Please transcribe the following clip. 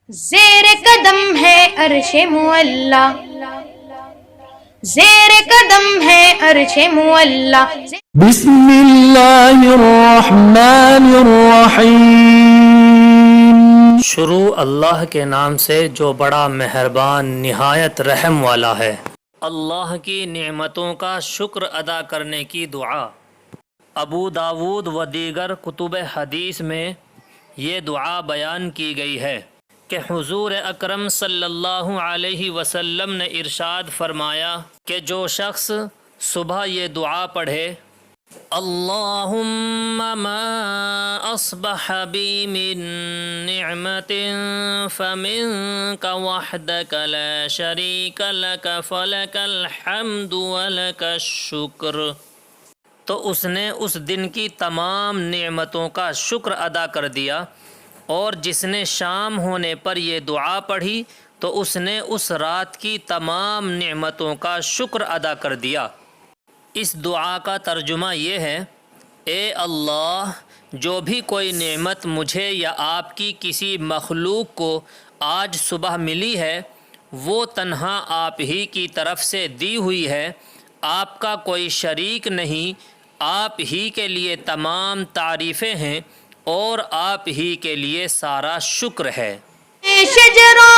زیر قدم ہے عرش معلا، زیر قدم ہے عرش معلا۔ بسم اللہ الرحمن الرحیم۔ شروع اللہ کے نام سے جو بڑا مہربان نہایت رحم والا ہے۔ اللہ کی نعمتوں کا شکر ادا کرنے کی دعا۔ ابو داود و دیگر کتب حدیث میں یہ دعا بیان کی گئی ہے کہ حضور اکرم صلی اللہ علیہ وسلم نے ارشاد فرمایا کہ جو شخص صبح یہ دعا پڑھے، اللہم ما اصبح بی من نعمت فمنک وحدک لا شریک لک فلک الحمد ولک الشکر، تو اس نے اس دن کی تمام نعمتوں کا شکر ادا کر دیا، اور جس نے شام ہونے پر یہ دعا پڑھی تو اس نے اس رات کی تمام نعمتوں کا شکر ادا کر دیا۔ اس دعا کا ترجمہ یہ ہے، اے اللہ، جو بھی کوئی نعمت مجھے یا آپ کی کسی مخلوق کو آج صبح ملی ہے وہ تنہا آپ ہی کی طرف سے دی ہوئی ہے، آپ کا کوئی شریک نہیں، آپ ہی کے لیے تمام تعریفیں ہیں اور آپ ہی کے لیے سارا شکر ہے۔ شجروں